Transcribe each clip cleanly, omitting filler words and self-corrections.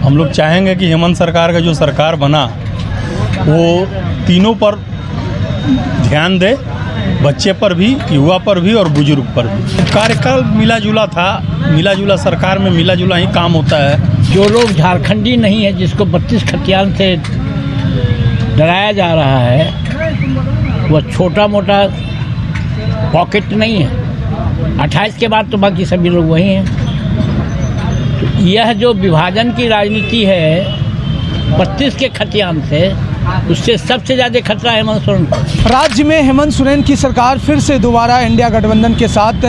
हम लोग चाहेंगे कि हेमंत सरकार का जो सरकार बना वो तीनों पर ध्यान दे, बच्चे पर भी, युवा पर भी और बुजुर्ग पर भी। कार्यकाल मिला जुला था, मिला जुला सरकार में मिला जुला ही काम होता है। जो लोग झारखंडी नहीं है, जिसको 32 खतियान से डराया जा रहा है, वह छोटा मोटा पॉकेट नहीं है। 28 के बाद तो बाकी सभी लोग वही हैं। तो यह जो विभाजन की राजनीति है 32 के खतियान से, उससे सबसे ज़्यादा खतरा है हेमंत सोरेन को। राज्य में हेमंत सोरेन की सरकार फिर से दोबारा इंडिया गठबंधन के साथ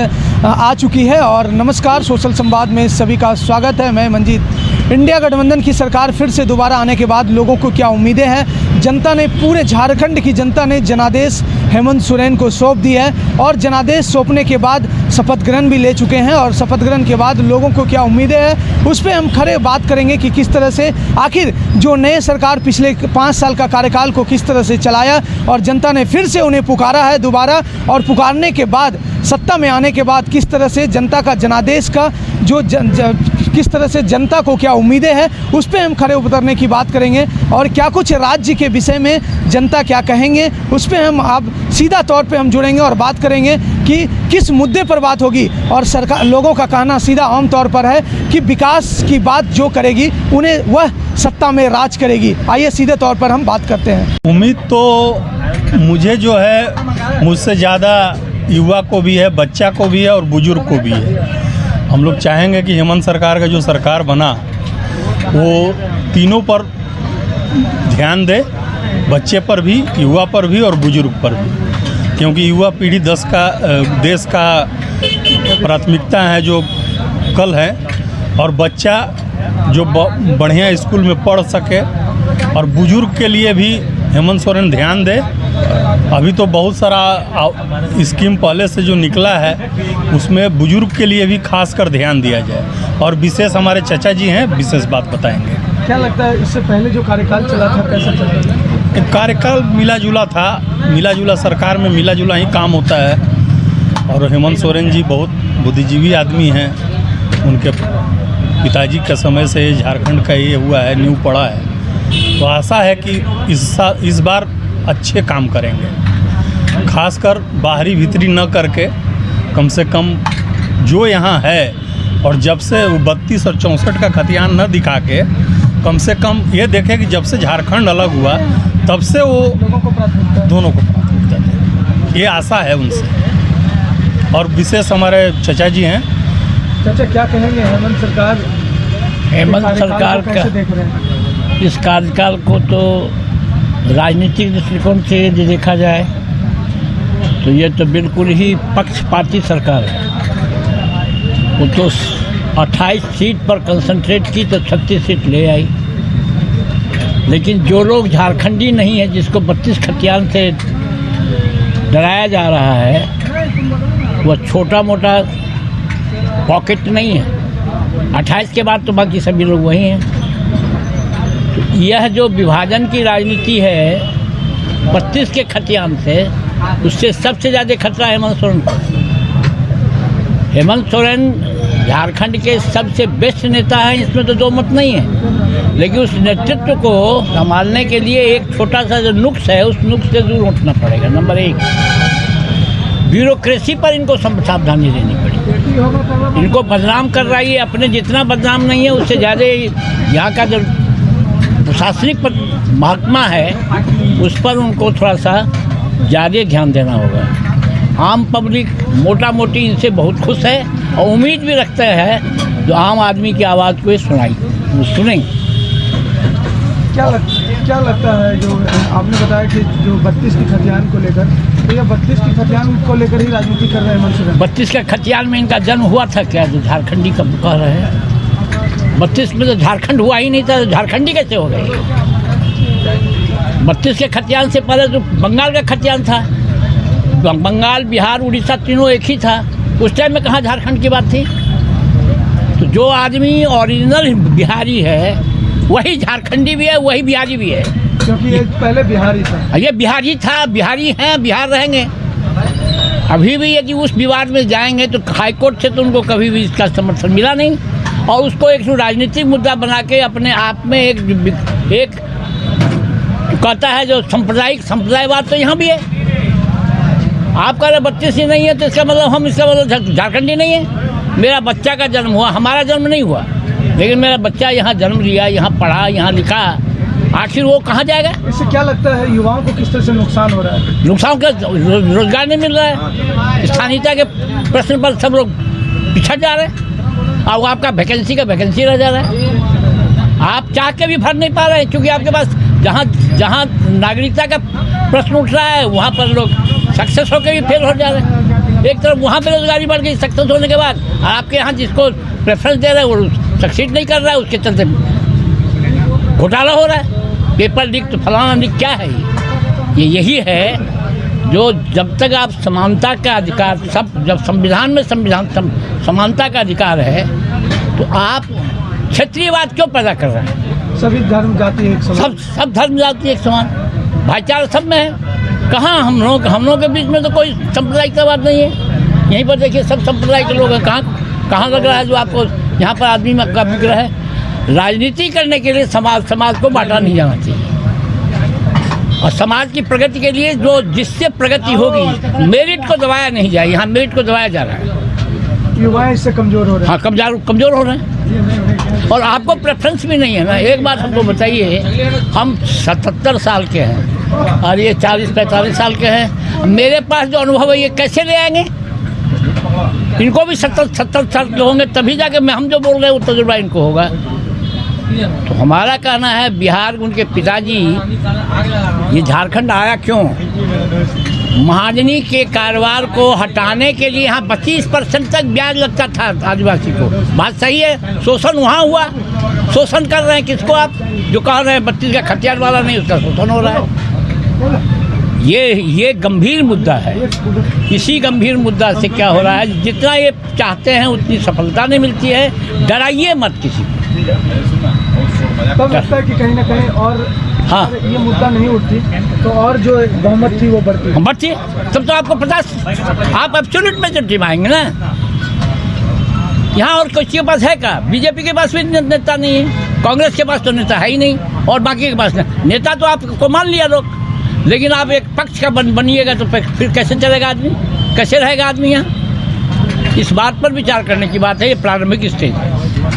आ चुकी है। और नमस्कार, सोशल संवाद में सभी का स्वागत है। मैं मंजीत। इंडिया गठबंधन की सरकार फिर से दोबारा आने के बाद लोगों को क्या उम्मीदें हैं? जनता ने, पूरे झारखंड की जनता ने जनादेश हेमंत सोरेन को सौंप दी है और जनादेश सौंपने के बाद शपथ ग्रहण भी ले चुके हैं। और शपथ ग्रहण के बाद लोगों को क्या उम्मीदें हैं, उस पर हम खड़े बात करेंगे कि किस तरह से आखिर जो नए सरकार पिछले 5 साल का कार्यकाल को किस तरह से चलाया और जनता ने फिर से उन्हें पुकारा है दोबारा, और पुकारने के बाद सत्ता में आने के बाद किस तरह से जनता का जनादेश का जो किस तरह से जनता को क्या उम्मीदें हैं, उस पर हम खड़े उतरने की बात करेंगे। और क्या कुछ राज्य के विषय में जनता क्या कहेंगे, उस पर हम अब सीधा तौर पे हम जुड़ेंगे और बात करेंगे कि किस मुद्दे पर बात होगी। और सरकार, लोगों का कहना सीधा आम तौर पर है कि विकास की बात जो करेगी उन्हें वह सत्ता में राज करेगी। आइए सीधे तौर पर हम बात करते हैं। उम्मीद तो मुझे जो है, मुझसे ज़्यादा युवा को भी है, बच्चा को भी है और बुजुर्ग को भी है। हम लोग चाहेंगे कि हेमंत सरकार का जो सरकार बना वो तीनों पर ध्यान दे, बच्चे पर भी, युवा पर भी और बुजुर्ग पर भी। क्योंकि युवा पीढ़ी देश का प्राथमिकता है जो कल है, और बच्चा जो बढ़िया स्कूल में पढ़ सके, और बुजुर्ग के लिए भी हेमंत सोरेन ध्यान दे। अभी तो बहुत सारा स्कीम पहले से जो निकला है उसमें बुजुर्ग के लिए भी खासकर ध्यान दिया जाए, और विशेष हमारे चाचा जी हैं, विशेष बात बताएंगे। क्या लगता है इससे पहले जो कार्यकाल चला था कैसा चला था? कार्यकाल मिला जुला था, मिला जुला सरकार में मिला जुला ही काम होता है। और हेमंत सोरेन जी बहुत बुद्धिजीवी आदमी हैं, उनके पिताजी के समय से झारखंड का ये हुआ है, नींव पड़ा है। तो आशा है कि इस बार अच्छे काम करेंगे, खासकर बाहरी भीतरी न करके, कम से कम जो यहाँ है, और जब से वो 32 और 64 का खतियान न दिखा के, कम से कम ये देखे कि जब से झारखंड अलग हुआ तब से वो दोनों को प्राथमिकता दे। ये आशा है उनसे। और विशेष हमारे चाचा जी हैं। चाचा, क्या कहेंगे हेमंत सरकार का इस कार्यकाल को? तो राजनीतिक दृष्टिकोण से यदि देखा जाए तो ये तो बिल्कुल ही पक्षपाती सरकार है। वो तो 28 सीट पर कंसंट्रेट की तो 36 सीट ले आई। लेकिन जो लोग झारखंडी नहीं है, जिसको 32 खतियान से डराया जा रहा है, वह छोटा मोटा पॉकेट नहीं है। 28 के बाद तो बाकी सभी लोग वही हैं। तो यह जो विभाजन की राजनीति है 32 के खतियान से, उससे सबसे ज़्यादा खतरा है हेमंत सोरेन को। हेमंत सोरेन झारखंड के सबसे बेस्ट नेता हैं, इसमें तो दो मत नहीं है। लेकिन उस नेतृत्व को संभालने के लिए एक छोटा सा जो नुक्स है, उस नुक्स से दूर उठना पड़ेगा। नंबर 1, ब्यूरोक्रेसी पर इनको सावधानी लेनी पड़ेगी। इनको बदनाम कर रही है, अपने जितना बदनाम नहीं है उससे ज़्यादा यहाँ का जो प्रशासनिक महकमा है उस पर उनको थोड़ा सा ज़्यादा ध्यान देना होगा। आम पब्लिक मोटा मोटी इनसे बहुत खुश है और उम्मीद भी रखते हैं जो आम आदमी की आवाज़ को सुनेंगे। क्या लगता है, जो आपने बताया कि जो 32 की खतियान को लेकर, तो ये 32 की खतियान को लेकर ही राजनीति कर रहे हैं हेमंत सोरेन? 32 का खतियान में इनका जन्म हुआ था क्या, जो झारखंडी कब कह रहे हैं? 32 में तो झारखंड हुआ ही नहीं था, तो झारखंडी कैसे हो गए? 32 के खतियान से पहले तो बंगाल का खतियान था। बंगाल, बिहार, उड़ीसा तीनों एक ही था। उस टाइम में कहाँ झारखंड की बात थी? तो जो आदमी ओरिजिनल बिहारी है वही झारखंडी भी है, वही बिहारी भी है। क्योंकि ये पहले बिहारी था। ये बिहारी था, बिहारी हैं, बिहार रहेंगे। अभी भी यदि उस विवाद में जाएंगे तो हाईकोर्ट से तो उनको कभी भी इसका समर्थन मिला नहीं। और उसको एक राजनीतिक मुद्दा बना के अपने आप में एक कहता है जो संप्रदायवाद तो यहाँ भी है। आप कह रहे 32 ही नहीं है तो इसका मतलब इसका मतलब झारखंडी नहीं है। मेरा बच्चा का जन्म हुआ, हमारा जन्म नहीं हुआ, लेकिन मेरा बच्चा यहाँ जन्म लिया, यहाँ पढ़ा, यहाँ लिखा, आखिर वो कहाँ जाएगा? इससे क्या लगता है युवाओं को किस तरह से नुकसान हो रहा है? नुकसान क्या, रोजगार नहीं मिल रहा है, स्थानीयता के प्रश्न पर सब लोग पिछड़ जा रहे हैं और वो आपका वैकेंसी रह जा रहा है। आप चाह के भी भर नहीं पा रहे हैं क्योंकि आपके पास जहाँ नागरिकता का प्रश्न उठ रहा है वहाँ पर लोग सक्सेस होकर भी फेल हो जा रहे हैं। एक तरफ वहाँ बेरोजगारी बढ़ गई सक्सेस होने के बाद, और आपके यहाँ जिसको प्रेफरेंस दे रहे हैं वो सक्सीड नहीं कर रहा है, उसके चलते घोटाला हो रहा है, पेपर लीक तो फलाना लीक। क्या है ये? यही है जो जब तक आप समानता का अधिकार, जब संविधान में समानता का अधिकार है तो आप क्षेत्रीयवाद क्यों पैदा कर रहे हैं? सभी धर्म जाति एक समान, सब धर्म जाति एक समान, भाईचारा सब में है। कहाँ हम लोग के बीच में तो कोई सांप्रदायिकतावाद नहीं है। यहीं पर देखिए सब संप्रदाय के लोग हैं। कहाँ लग रहा है जो आपको यहाँ पर आदमी में का बिक रहा है? राजनीति करने के लिए समाज को बांटा नहीं जाना चाहिए, और समाज की प्रगति के लिए जिससे प्रगति होगी, मेरिट को दबाया नहीं जाए। यहाँ मेरिट को दबाया जा रहा है, युवा इससे कमजोर हो रहे हैं। हाँ, कमजोर हो रहे हैं, और आपको प्रेफरेंस भी नहीं है ना। एक बात हमको बताइए, हम 77 साल के हैं और ये 40-45 साल के हैं। मेरे पास जो अनुभव है ये कैसे ले आएंगे? इनको भी 70 साल के होंगे तभी जाके हम जो बोल रहे हैं वो तजुर्बा इनको होगा। तो हमारा कहना है बिहार, उनके पिताजी ये झारखंड आया क्यों? महाजनी के कारोबार को हटाने के लिए यहाँ 25% तक ब्याज लगता था आदिवासी को। बात सही है, शोषण वहाँ हुआ। शोषण कर रहे हैं किसको आप? जो कह रहे हैं 32 का खतियार वाला नहीं, उसका शोषण हो रहा है। ये गंभीर मुद्दा है। इसी गंभीर मुद्दा से क्या हो रहा है, जितना ये चाहते हैं उतनी सफलता नहीं मिलती है। डराइए मत किसी को। तब लगता है कि कहीं ना कहीं और हाँ, ये मुद्दा नहीं उठती तो और जो बहुमत थी वो बढ़ती। तब तो आपको 50 आप एब्सोल्यूट मेजॉरिटी में आएंगे ना। यहाँ और किसी के पास है क्या? बीजेपी के पास भी नेता नहीं है, कांग्रेस के पास तो नेता है ही नहीं, और बाकी के पास नेता तो आपको मान लिया लोग, लेकिन आप एक पक्ष का बनिएगा तो फिर कैसे चलेगा आदमी? कैसे रहेगा आदमी यहाँ? इस बात पर विचार करने की बात है। ये प्रारंभिक स्टेज है।